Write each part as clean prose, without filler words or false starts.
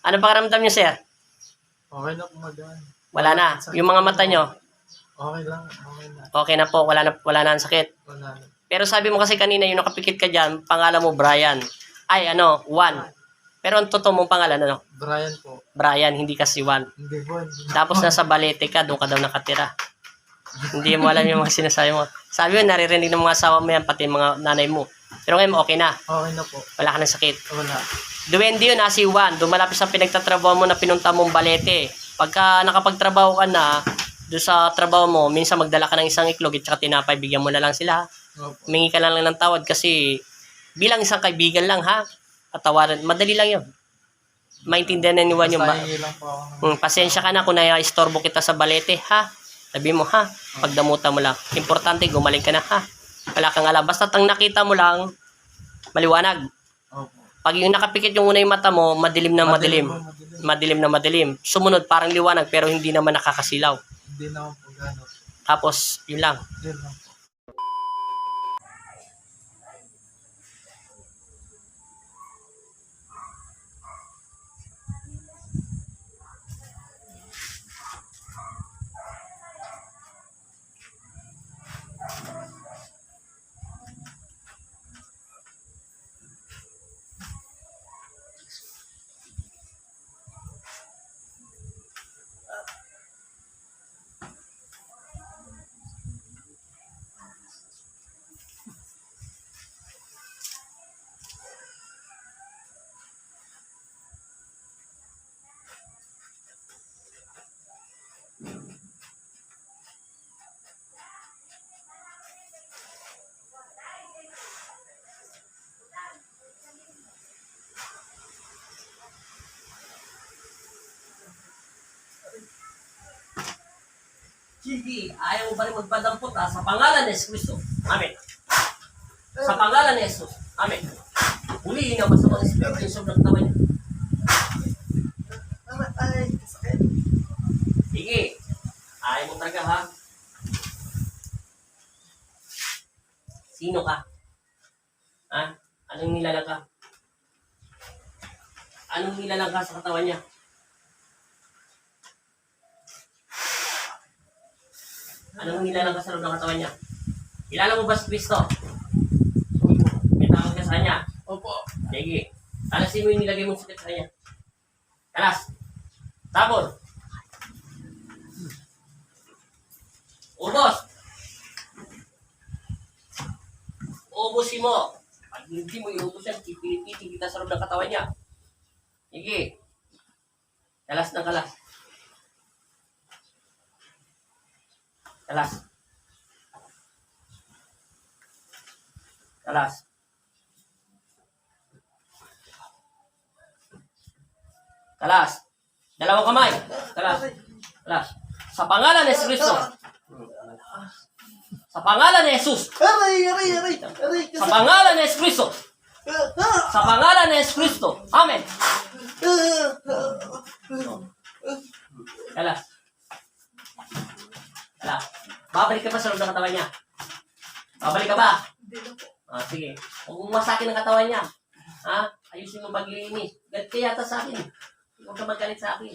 Ano pakiramdam niyo, sir? Okay na po magaan. Wala na. Yung mga mata niyo, Okay lang, okay na. okay na po. Wala na ang sakit. Wala na. Pero sabi mo kasi kanina, yung nakapikit ka dyan, pangalan mo Brian. Ay, Juan. Pero ang totoo mong pangalan, Brian po. Brian, hindi kasi Juan. Hindi po. Hindi. Tapos nasa Balete ka, doon ka daw nakatira. Hindi mo alam yung mga sinasabi mo. Sabi mo, naririnig ng mga asawa mo yan, pati mga nanay mo. Pero ngayon, okay na. Okay na po. Wala ka ng sakit. Wala. Duwende yun, si Juan. Dumalapit sa pinagtatrabaho mo na pinunta mong Balete. Pagka nakapagtrabaho ka na, doon sa trabaho mo, minsan magdala ka ng isang iklog at saka tinapay, bigyan mo na lang sila. Opo. Humingi ka lang ng tawad kasi bilang isang kaibigan lang, ha? Patawaran. Madali lang yun. Maintindihan na ni Juan yung Basta hingi lang po ako. pasensya ka na kung na-istorbo kita sa Balete, ha? Sabi mo, ha? Pagdamutan mo lang. Importante, gumaling ka na, ha? Wala kang alam. Basta tang nakita mo lang, maliwanag. Opo. Pag yung nakapikit yung una yung mata mo, madilim na madilim. po, madilim. Madilim na madilim. Sumunod, parang liwanag, pero hindi naman nakakasilaw. Hindi na po gano'n. Tapos, yun lang. Yun lang po. Sige, ayaw mo ba rin magpadampot, ha? Sa pangalan ni Kristo. Amen. Sa pangalan ni Jesus. Amen. Hulihin ang masamang espiritu yung sobrang tawa niya. Ay, sakit. Sige. Ayaw mo talaga, ha? Sino ka? Ha? Anong nilalang ka? Anong nilalang ka sa katawan niya? Anong nilalang ka sa loob ng katawan niya? Kilala mo ba si Kristo? May tawag ka sa kanya? Opo. Sige. Talasin mo yung nilagay mong sakit sa kanya. Talas. Tapon. Ubos. Ubusin mo. Pag hindi mo iubos yan, pipilitin kita sa loob ng katawan niya. Sige. Kalas ng kalas. Kalas. Kalas. Kalas. Dalawang kamay. Kalas. Kalas. Sa pangalan ni Kristo. Sa pangalan ni Jesus. Aray, aray, aray. Aray, Sa pangalan ni Kristo. Sa pangalan ni Kristo. Amen. Kalas. Kalas. Babalik ka pa sa loob ng katawan niya. Babalik ka ba? Hindi na po. Sige. Huwag mong masakin ang katawan niya. Ha? Ayusin mo paglilinis. Galit ka yata sa akin. Huwag ka magalit sa akin.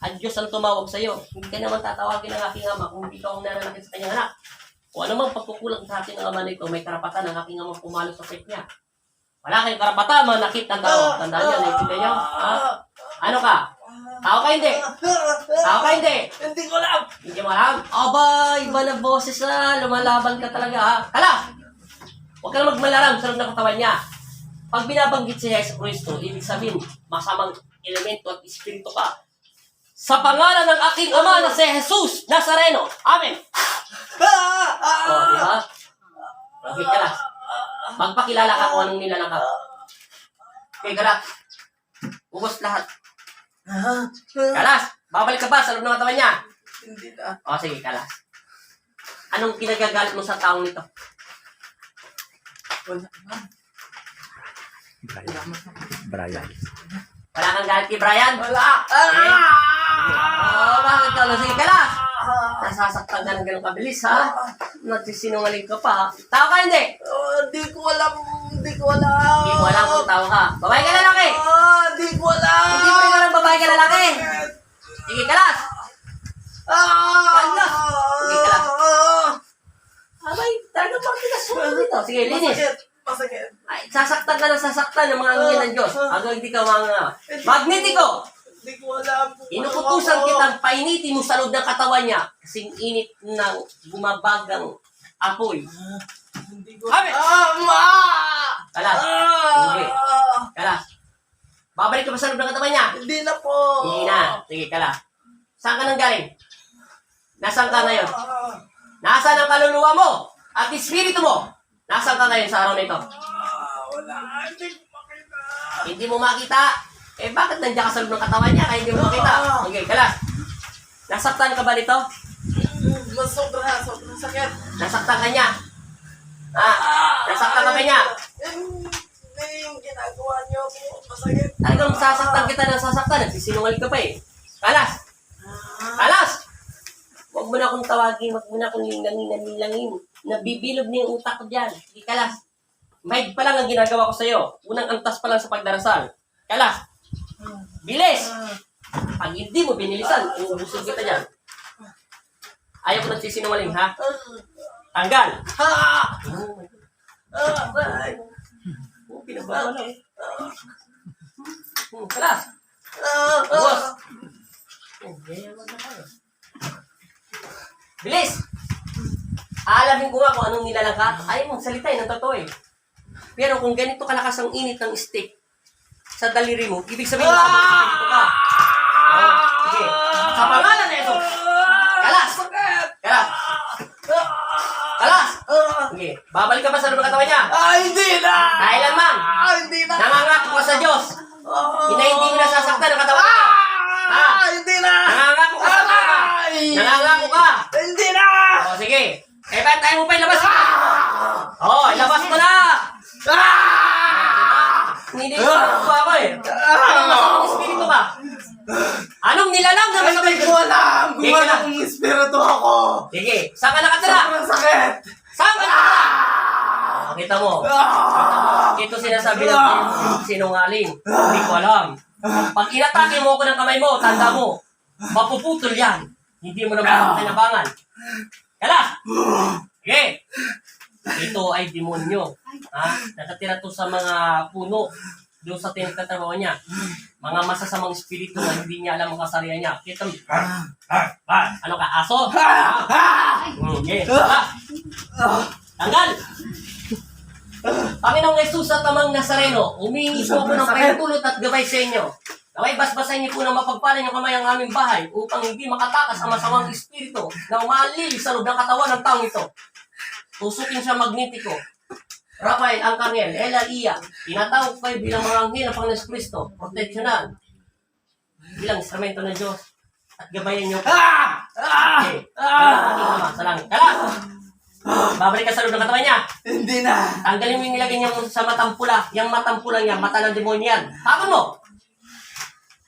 Ang Diyos ang tumawag sa iyo. Hindi ka naman tatawagin ng aking ama kung hindi ka ang nananakit sa kanyang anak. Kung ano mang pagkukulang sa akin ng ama nito, may karapatan ang aking ama pumalo sa faith niya. Wala kayong karapatan, manakit ng tao. Tandaan niyo, naiintindihan niyo? Ha? Ano ka? Tao ka hindi? Tao ka hindi? Hindi ko alam. Hindi mo alam? Aba, iba na boses na. Lumalaban ka talaga, ha? Hala! Huwag kang magmalaram sa loob ng katawan niya. Pag binabanggit si Jesus Cristo, ibig sabihin, masamang elemento at espiritu ka. Sa pangalan ng aking ama na si Jesus Nazareno. Amen. O, di ba? Okay ka lang. Magpakilala ka kung anong nilalang ka. Okay ka lang. Ubos lahat. Kalas, babalik ka ba sa loob ng katawan niya? Hindi na. O, sige, kalas. Anong kinagagalit mo sa taong nito? Wala naman. Brian. Wala kang galit kay Brian? Wala. Bakit ka? Sige, kalas. Nasasaktan ka ng ganun kabilis, ha? Nagsisinungaling ka pa, ha? Tao ka, hindi? Hindi ko alam. Hindi ko alam. Hindi mo alam kung tao ka. Babae ka lalaki? Hindi ko alam. Hindi mo rin alam Sige, kalas! Kalas! Sige, kalas. Abay, talagang partigas mo dito. Sige, linis. Masakit. Ay, sasaktan ka ng sasaktan ng mga angel ng Diyos. Hanggang hindi ka mga magnetiko. Hindi ko alam kung Inukutusan kitang painitin mo sa loob ng katawan niya. Kasing init ng bumabagang apoy. Hindi ko... Abi! Ma! Kalas. Hindi. Kalas. Babalik ka ba sa loob ng katawan niya? Hindi na po. Hindi na. Sige, kalas. Saan ka nang galing? Nasaan ka ngayon? Nasaan ang kaluluwa mo? At espiritu mo? Nasaan ka ngayon sa araw na ito? Wala. Hindi ko makita. Hindi mo makita. Eh, bakit nandiyan ka sa loob ng katawan niya kaya hindi mo makita? Okay, kalas. Nasaktan ka ba nito? Sobrang sakit. Nasaktan ka niya? Nasaktan ka ba niya? Hindi yung ginagawa niyo po. Masakit. Talagang sasaktan kita ng sasaktan. Nagsisinungaling ka pa eh. Kalas! Kalas! Huwag mo na akong tawagin. Huwag mo na akong lingangin. Nabibilog na yung utak ko dyan. Sige, kalas. Mahig pa lang ang ginagawa ko sa'yo. Unang antas pa lang sa pagdarasal. Kalas! Bilis! Pag hindi mo binilisan, uubusin kita dyan. Ayaw ko nagsisinungaling, ha? Tanggal! Pinagbawa na eh. Kalas! Boss! Bilis! Aalamin ko nga kung anong nilalang ka. Ayaw mong salita ng totoo eh. Pero kung ganito kalakas ang init ng stick sa daliri mo, ibig sabihin makapagpapito ka. Sige. Sa pangalan na ito. Kalas! Kalas! Kalas! Sige. Babalik ka ba sa loob ng katawan niya? Hindi na! Kailan man? Hindi na! Nangangako ka sa Diyos. Hindi mo nasasaktan ang katawan niya. Hindi na! Nangangako ka sa Diyos. Nangangako ka. Hindi na! O sige. Eh, ba't tayo mo pa ilabas mo? Ilabas mo na! Hindi ko ako eh. Anong espiritu ka? Anong nilalang na masabay Hindi ko alam kung Hindi ka na. anong espiritu ako! Sige, saan ka nakatira? Sobrang sakit! Saan ka nakatira? Kita mo. Ito sinasabi ng sinungaling. Hindi ko alam. Pag inatake mo ako ng kamay mo, tanda mo, mapuputol yan. Hindi mo na makakinabangan. Kala! Sige! Ito ay demonyo. Nakatira to sa mga puno. Doon sa tinagtatrabaho niya. Mga masasamang espiritu na hindi niya alam ang kasarian niya. Kita mo. Ano ka? Aso? Okay. Tanggal! Panginoong Jesus at Amang Nazareno, humingi po ako ng pahintulot at gabay sa inyo. Naway basbasan niyo po ng mapagpalan yung kamay ang aming bahay upang hindi makatakas ang masamang espiritu na umalili sa loob ng katawan ng taong ito. Tusukin siya magnetiko. Rafael, Angkangel, Ela, Iya, tinatawag kayo bilang mga anghel ng Panginoon Kristo, proteksyonan, bilang instrumento ng Diyos, at gabayan niyo po. Okay. Sa langit. Kala! Babalik ka sa loob ng katawan niya. Hindi na! Tanggalin mo yung nilagay niya sa matang pula. Yung matang pula niya, mata ng demonyo yan. Tapon mo!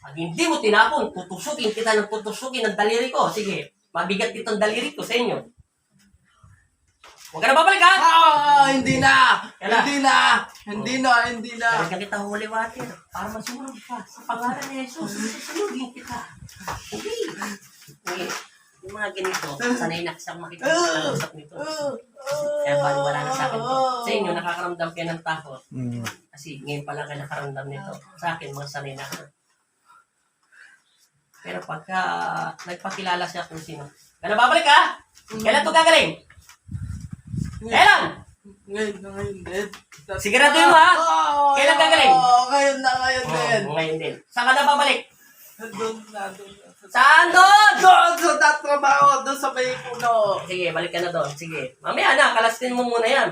Pag hindi mo tinapon, tutusukin kita ng tutusukin ng daliri ko. Sige, mabigat itong daliri ko sa inyo. Huwag ka na babalik, ha? Hindi na! Kala. Hindi na! Balikan kita holy water para masumunod ka sa pangalan ni Jesus. Susunugin kita. Okay. Yung mga ganito, sanay na siyang makikita sa usap nito. Kaya baliwala na sa akin to. Sa inyo, nakakaramdam kayo ng takot. Kasi ngayon pa lang kayo nakaramdam nito. Sa akin, mga sanay na ako. Pero pagka nagpakilala siya kung sino. Kaya babalik ka? Kailan ito gagaling? Kailan? Ngayon din. Siguraduhin mo, ha? Kailan gagaling? Ngayon din. Ngayon din. Saan ka na babalik? Doon. Saan doon? Doon sa tatrabaho, doon sa may puno. Sige, balik ka na doon. Sige. Mamaya na, kalastin mo muna yan.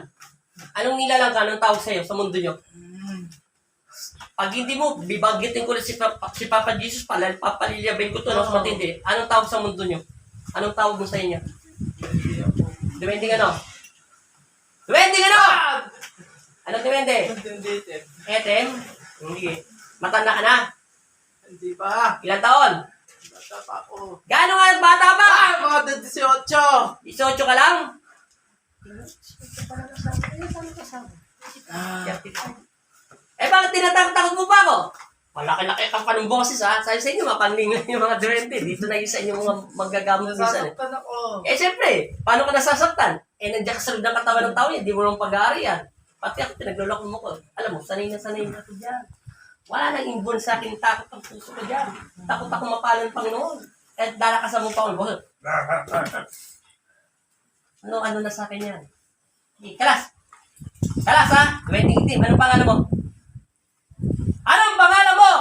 Anong nilalang ka? Anong tawag sa'yo sa mundo nyo? Pag hindi mo, bibaggitin ko si Papa Jesus, papaliliyabin ko to, mas matindi. Anong tawag sa mundo nyo? Anong tawag mo sa inyo? Duwending ano? Duwending ano? Anong duwende? Etem? Hindi. Matanda ka na? Hindi pa. Ilang taon? Bata pa ako. Gaano nga bata pa? Mga 18. 18 ka lang? Eh, bakit tinatakot mo pa ako? Malaki-laki ka pa ng boses ha. Sabi sa inyo, mapanling yung mga duwende. Dito na yung sa inyo mga magagamot minsan eh. Nasasaktan ako. Eh siyempre, paano ka nasasaktan? Eh nandiyan ka sa loob ng katawan ng tao yan, di mo lang pag-aari yan. Pati ako, pinagluloko mo ko. Alam mo, sanay na ako dyan. Wala nang inborn sa akin, takot ang puso ko dyan. Takot ako mapalo ng Panginoon. Kahit dalakasan mo pa ako. Ano na sa akin yan? Okay, kalas! Kalas ha! 2018, anong pangalan mo? Anong pangalan mo?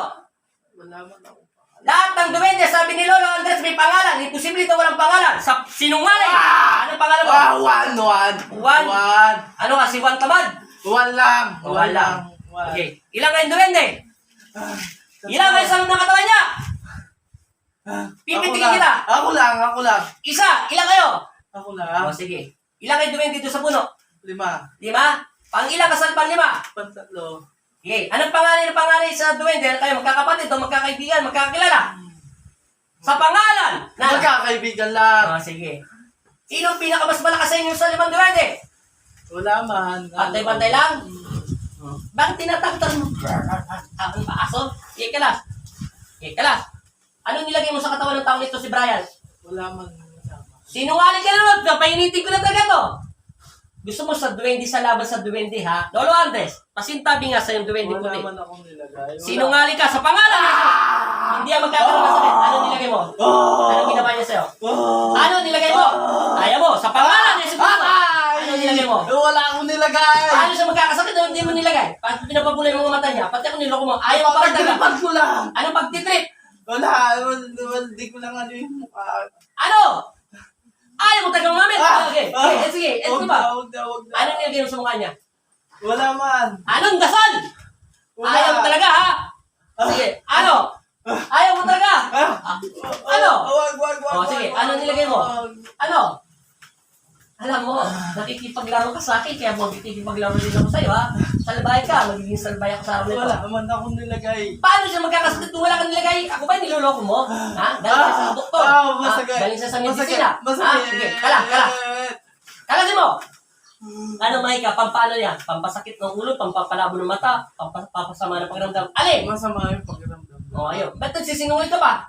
Wala man ako. Lahat ng duwende, sabi ni Lolo Andres, may pangalan. Imposible ito walang pangalan. Sa sinungaling! Anong pangalan mo? One. Ano ka, si Juan Tamad? One lang. Okay. Ilang kayong duwende? Ilang kayo sa loob ng katawan niya? Pipitikin kita. Ako lang. Isa. Ilang kayo? Ako lang. O sige. Ilang kayo duwende dito sa puno? 5. 5? Pang ilang kasal pang 5? Pantatlo. Okay. Anong pangalan sa duwende? Kayo magkakapatid o magkakaibigan, magkakilala? Sa pangalan na... Magkakaibigan lang. O sige. Sino ang pinakamas malakas sa inyo sa 5 duwende? Wala man. Pantay-pantay lang? Bakit tinataktan mo? Ang paaso? Sige kalas. Anong nilagay mo sa katawan ng taong ito si Brian? Wala man. Sinungaling ka na nun. Painitin ko na talaga to. Gusto mo sa duwende sa laban sa duwende ha? Lolo Andres, pasintabi nga sa yung duwende Wala puti. man akong nilagay. Sinungaling ka sa pangalan ni Jesus. Hindi yan magkakaroon ng sakit. Anong nilagay mo? Anong ginawa niya sa'yo? Anong nilagay mo? Ayaw mo. Sa pangalan ni Jesus. Anong nilagay mo? Wala akong nilagay. Paano siya magkakasakit na hindi mo nilagay? Pati pinapabulay mo mga mata niya. Pati ako niloko mo. Ayaw mo pa daga. Pagtripan ko lang. Anong pagtitrip? Wala. Hindi ko lang ano yung mukha. Ano? Ayaw mo tagang mamit. Okay. Sige. Ano ba? Huwag na. Anong nilagay mo sa mukha niya? Wala man. Anong dasal? Wala. Ayaw mo talaga ha? Sige. Ano? Ayaw mo talaga? Ano? Wag. O sige. Ano nilagay mo? Ano? Alam mo, nakikipaglaro ka sa akin, kaya makikipaglaro din ako sa'yo, ha? Salbay ka, magiging salbay ako sa araw nito. Wala naman akong nilagay. Paano siya magkakasakit kung wala kang nilagay? Ako ba niloloko mo? Ha? Galing siya sa doktor. Masagay. Galing siya sa medisina. Masagay. Ha? Sige, kala. Kalasin mo! Ano, Maika? Pampano yan? Pampasakit ng ulo, pampapalabo ng mata, pampasama ng pakiramdam. Alin? Masama yung pakiramdam. O, ayun. Ba't nagsisinungaling ka pa?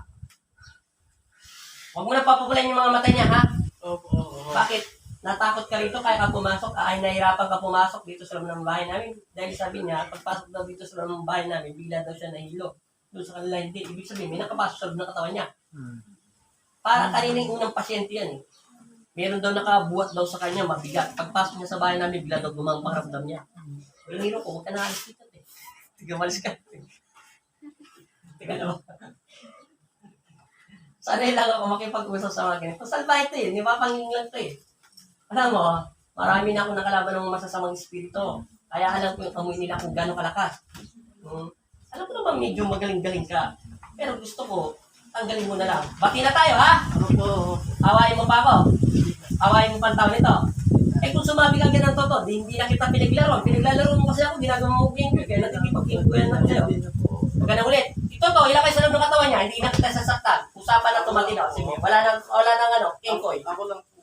Huwag mo na papapulayin yung mga mata niya, ha? Oo. Bakit? Natakot ka rito kaya ka pumasok, nahirapan ka pumasok dito sa loob ng bahay namin. Dahil sabi niya, pagpasok daw dito sa loob ng bahay namin, bigla daw siya nahilo. Doon sa kanila hindi. Ibig sabihin, may nakapasok sa loob ng katawan niya. Para kanina yung unang pasyente yan eh. Meron daw nakabuhat daw sa kanya, mabigat. Pagpasok niya sa bahay namin, bigla daw gumang pakiramdam niya. Hiniro ko, huwag ka naalis dito eh. Tiga malis ka. Tiga naman. Sanay lang ako makipag-usap sa mga ganito. Salba ito eh, di ba panginglan to eh. Alam mo, marami na akong nakalaban ng masasamang espiritu. Kaya alam ko yung amoy nila kung gano'ng kalakas. Alam ko naman medyo magaling-galing ka. Pero gusto ko, tanggalin mo na lang. Bati na tayo, ha? Oo. Awayin mo pa ako. Awayin mo pa ang tao nito. Eh kung sumabi ka ganun toto, hindi na kita pinaglaro. Pinaglalaro mo kasi ako, ginagawa mo king kaya nakikipag-king-kuyan na sa'yo. Huwag ka na ulit. Ito to, ilang kayo sa loob ng katawan niya, hindi na kita sasaktan. Usapan na tumatino. Sige, wala nang king-koy. Ako lang po.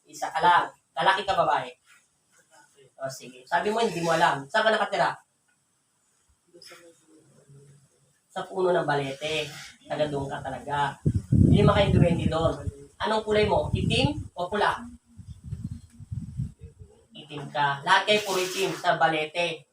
Isa ka lang. Lalaki ka babae. O sige. Sabi mo hindi mo alam. Saan ka nakatira? Sa puno ng balete. Taga doon ka talaga. Hindi makayong duwende doon. Anong kulay mo? Itim o pula? Itim ka. Lahat kayo puro itim sa balete.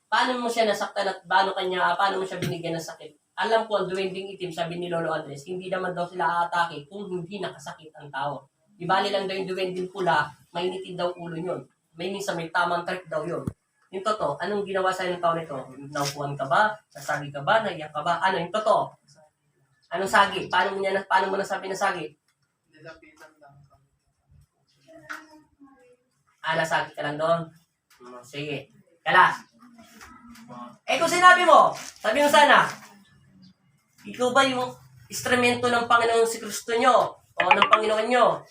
Paano mo siya nasaktan at paano mo siya binigyan ng sakit? Alam ko ang duwending itim, sabi ni Lolo Andres, hindi naman daw sila aatake kung hindi nakasakit ang tao. Di bali lang daw yung duwending pula, mainitin daw ulo yun. May minsan may tamang trip daw yun. Yung totoo, anong ginawa sa'yo ng tao nito? Naupuan ka ba? Sasagi ka ba? Naiyak ka ba? Ano yung totoo? Anong sagi? Paano mo nasabi na sagi? Nilapitan lang kami. Nasagi ka lang doon? Sige. Kalas. Eh kung sinabi mo, sabi mo sana, ikaw ba yung instrumento ng Panginoon si Kristo nyo? O ng Panginoon nyo?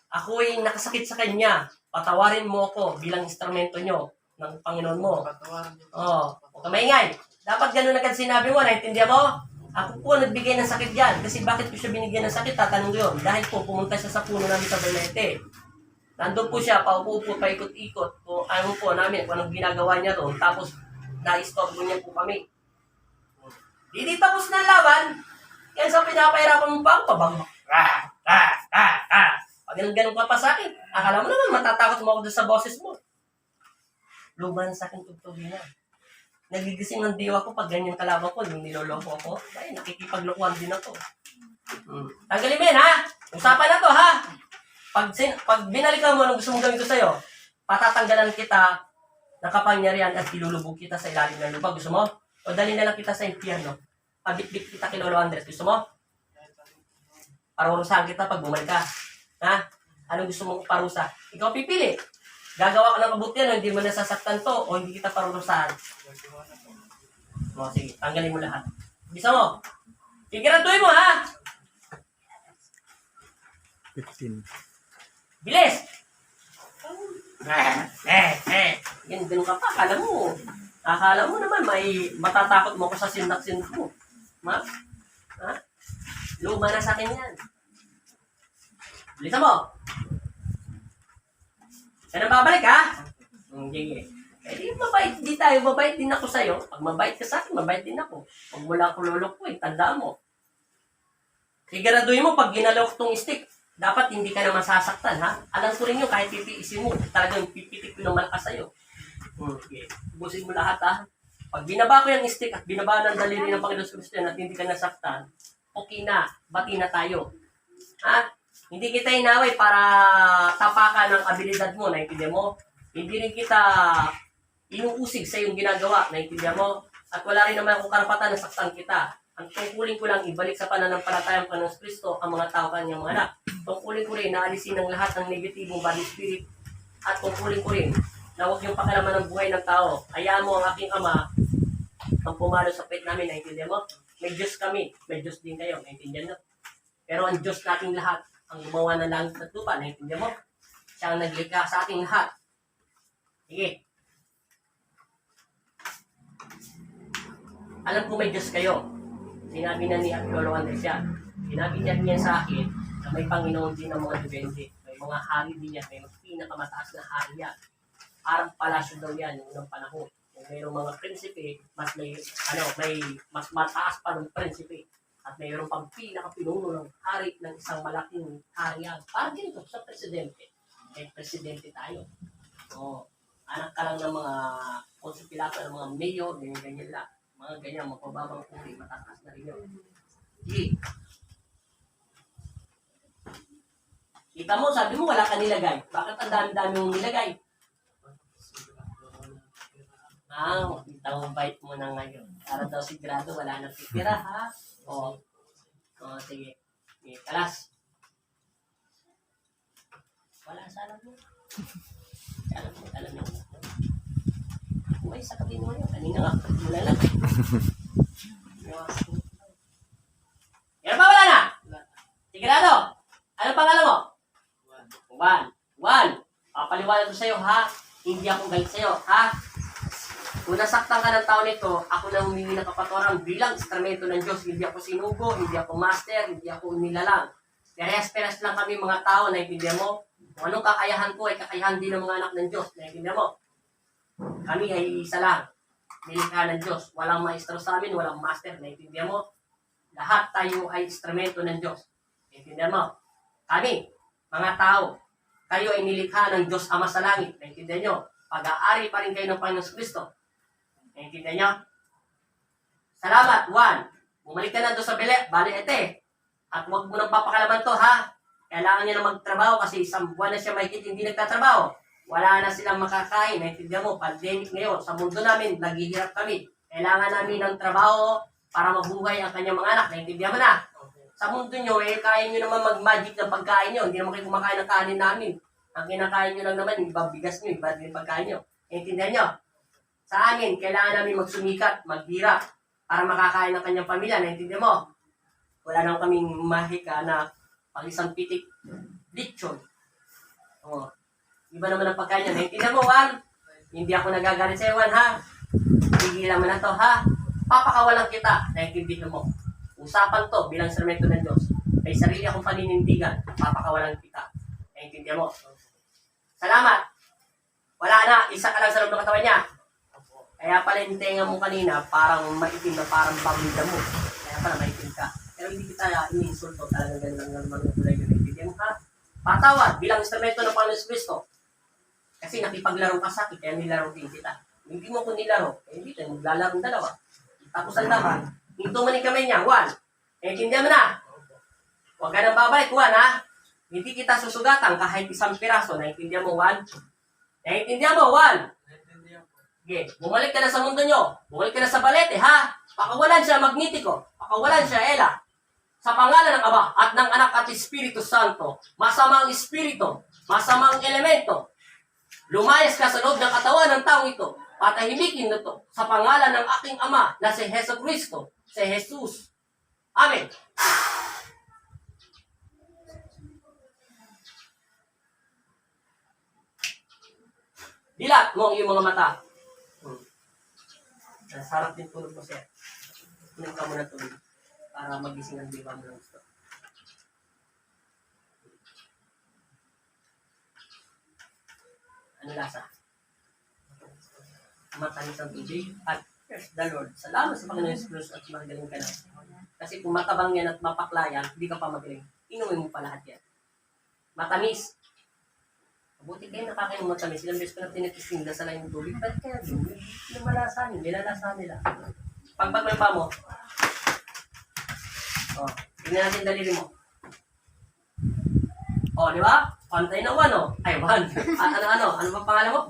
Ako'y nakasakit sa Kanya. Patawarin mo ako bilang instrumento nyo ng Panginoon mo. Patawaran niyo. Huwag ka maingay. Dapat ganun agad sinabi mo, naintindihan mo? Ako po nagbigay ng sakit yan. Kasi bakit ko siya binigyan ng sakit? Tatanong ko yun. Dahil po, pumunta siya sa puno namin sa Balete. Nandun po siya, paupo-upo, paikot-ikot. Kung ayaw po namin kung anong ginagawa niya doon. Tapos, na-istorbo niya po kami. Di tapos na ang laban. Yan sa pinapahirapan mo pa, pabang. Pag ganun ka pa sa akin, akala mo naman matatakot mo ako doon sa boses mo. Luban sa akin tugtugin na. Nagigising ng diwa ko pag ganyan kalaban ko, yung niloloko ako. Ay, nakikipaglokohan din ako. Tanggalin mo yan, ha? Usapan na to, ha? Pag binalikan mo anong gusto mong gawin ko sa'yo, patatanggalan kita ng kapangyarihan at ilulubog kita sa ilalim ng lupa. Gusto mo? O dali na lang kita sa impyerno. Pabit-bit kita kay Lolo Andres. Gusto mo? Parurusahan kita pag bumalik ka. Ha? Anong gusto mong parusa? Ikaw pipili. Gagawa ka ng kabutihan o hindi mo nasasaktan to o hindi kita parurusahan. O, sige. Tanggalin mo lahat. Bisa mo. Siguraduhin mo, ha? 15. Bilis! Yan, ganun ka pa. Akala mo naman, may matatakot mo ko sa sindak-sindak mo. Ha? Ha? Luma na sa akin yan. Bilisan mo. Yan ang babalik, ha? Sige. Eh, di mabait. Di tayo, mabait din ako sa'yo. Pag mabait ka sa akin, mabait din ako. Pag mula ko lulukuin, tandaan mo. Siguraduhin mo, pag ginalaw ko tong stick, dapat hindi ka na masasaktan, ha? Alam ko rin yun, kahit titiisin mo, talagang pipitik ko ng malakas sa'yo. Okay. Ubusin mo lahat, ha? Pag binaba ko yung stick at binaba ng daliri ng Panginoon Kristo at hindi ka nasaktan, okay na, bati na tayo. Ha? Hindi kita inaway para tapakan ng abilidad mo, naintindihan mo? Hindi rin kita inuusig sa iyong ginagawa, naintindihan mo? At wala rin naman akong karapatan na saktan kita. Ang tungkulin ko lang ibalik sa pananampalatayang Panginoon Kristo ang mga tao kanyang mga anak. Tungkulin ko rin na alisin ng lahat ng negatibong body spirit at tungkulin ko rin na huwag yung pakalaman ng buhay ng tao. Hayaan mo ang aking ama ang pumalo sa pet namin, naintindihan mo? May Diyos kami, may Diyos din kayo, naintindihan mo? Pero ang Diyos nating lahat, ang gumawa ng langit at lupa, naintindihan mo? Siya ang naglikha sa ating lahat. Sige. Alam ko may Diyos kayo. Sinabi na ni Lolo Andres yan. Sinabi niya sa akin na may Panginoon din ng mga dubende. May mga hari din yan. May pinakamataas na hari yan. Parang palasyo daw yan yung unang panahon. Kung mayroong mga prinsipe, mas mataas pa ng prinsipe. At mayroong pang pinakapinuno ng hari ng isang malaking harian. Parang ganito sa presidente. May presidente tayo. Anak ka lang ng mga konsipilato, ng mga mayor, ganyan lang. Mga ganyan, mapababang uri, matataas na rin yun. Sige. Kita mo, sabi mo wala ka nilagay. Bakit ang dami-dami mong nilagay? Kita mo bite mo na ngayon. Para daw sigurado, wala nang titira, ha? Sige. Kalas. Wala sa alam mo. Alam mo. Uy, sakapin mo yun. Kanina nga, mula lang. Yan ba wala na? Sigurado? Ano pangalan mo? Juan. Papaliwanag ko sa'yo, ha? Hindi ako galit sa'yo, ha? Kung nasaktan ka ng tao nito, ako na humingi ng kapatawaran bilang instrumento ng Diyos. Hindi ako sinugo, hindi ako master, hindi ako nilalang. Perehas-perehas lang kami mga tao, naintindihan mo? Kung anong kakayahan ko ay kakayahan din ng mga anak ng Diyos, naintindihan mo? Kami ay isa lang. Nilikha ng Diyos. Walang maestro sa amin, walang master, naintindihan mo? Lahat tayo ay instrumento ng Diyos. Naintindihan mo? Kami, mga tao, kayo ay nilikha ng Diyos Ama sa langit. Naintindihan nyo? Pag-aari pa rin kayo ng Panginoon Kristo. Naintindihan nyo? Salamat, Juan. Bumalik ka na doon sa Bali Ete. At huwag mo nang papakalaman to, ha? Kailangan niya na magtrabaho kasi isang buwan na siya mahigit hindi nagtatrabaho. Wala na silang makakain. Naintindihan mo? Pandemic ngayon. Sa mundo namin, naghihirap kami. Kailangan namin ng trabaho para mabuhay ang kanyang mga anak. Naintindihan mo na? Sa mundo nyo, kaya nyo naman mag-magic ng pagkain nyo. Hindi naman kayo kumakain ng kanin namin. Ang kinakain nyo lang naman, ibang bigas nyo, ibang din pagkain nyo. Naintindihan nyo? Sa amin, kailangan namin magsumikat, maghirap, para makakain ng kanyang pamilya. Naintindihan mo? Wala naman kaming mahika na pag isang pitik lechon. Iba naman ang pagkain nyo. Naintindihan mo, Juan? Hindi ako nagagalit sa'yo, Juan, ha? Tigilan mo na to, ha? Papakawalan kita. Naintindihan mo? Usapan to bilang instrumento ng Diyos. May sarili akong paninindigan. Papakawalan kita. Naintindihan mo? Salamat. Wala na. Isa ka lang sa loob ng katawan niya. Kaya pala yung tenga mo kanina, parang maitim na parang pamilya mo. Kaya pala maitim ka. Pero hindi kita ini-insulto, talagang ganun lang naman ang kulay yun. Bigyan mo ka. Patawad bilang instrumento ng Panginoon Kristo. Kasi nakipaglaro ka sa akin, kaya nilaro din kita. Hindi mo ko nilaro, eh hindi tayo maglalaro dalawa. Tapos ang laban, hinto mo ni kamay niya, Juan. Naintindihan mo na? Huwag ka nang babalik, Juan, ha? Hindi kita susugatan kahit isang piraso. Naintindihan mo, Juan? Naintindihan mo, Juan? Sige, bumalik ka na sa mundo nyo. Bumalik ka na sa balete, ha? Pakawalan siya, Magnitico. Pakawalan siya, Ella. Sa pangalan ng Ama at ng Anak at Espiritu Santo, masamang espiritu, masamang elemento, lumayas ka sa loob ng katawan ng taong ito, patahimikin na to sa pangalan ng aking Ama na si Heso Kristo, si Jesus. Amen. Dilat mo ang iyong mga mata. Sarap din tulog mo, sir. Tulog ka muna tulog para magising ang diba mo ng gusto. Ano lasa? Matamis ang tubig at praise the Lord. Salamat sa Panginoon Jesus at magaling ka na. Kasi kung matabang yan at mapaklayan, hindi ka pa magaling. Inumin mo pa lahat yan. Matamis. Mabuti kayo nakakain ng matamis. Ilang beses ko na tinitising na sa yung tubig. Ba't kaya doon? Lumalasan yun. Nilalasa nila. Pagpag pa mo. O, tingnan natin daliri mo. O, di ba? Pantay na 1, o. Ay, 1. At ano? Ano ba pangalan mo?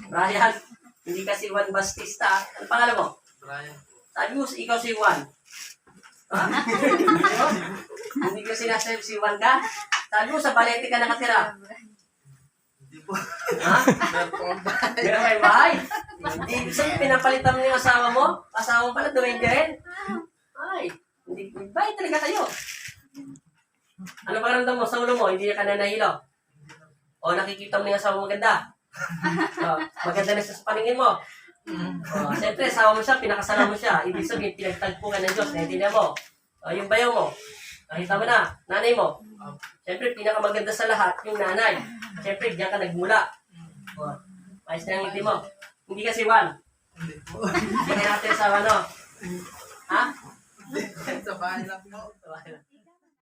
Brian. Hindi kasi Juan Bastista. Ano pangalan mo? Brian. Sabi mo, ikaw si Juan. Ha? Hindi ko sinasabi si Juan ka? Sabi mo, sa balete ka nakatira. Hindi po. Ha? Meron ba? Meron kayong bahay? Hindi. Saan pinapalitan mo yung asawa mo? Asawa mo pala, duwende rin? Ay, hindi. Bahay talaga kayo. Ano pa ramdam mo sa ulo mo? Hindi ka na nahilo? O nakikita mo yung asawa mo maganda? O, maganda na siya sa paningin mo? O, siyempre, asawa mo siya, pinakasala mo siya. Ibig sabihin, pinagtagpo ka ng Diyos. Naintindihan mo? O, yung bayaw mo. Nakita mo na, nanay mo. Siyempre, pinakamaganda sa lahat, yung nanay. Siyempre, diyan ka nagmula. O, ayos na ang ngiti mo. Hindi kasi Juan. Hindi po. Hindi ka natin sa ano. Ha? Sa bahay lang po. Sa bahay lang.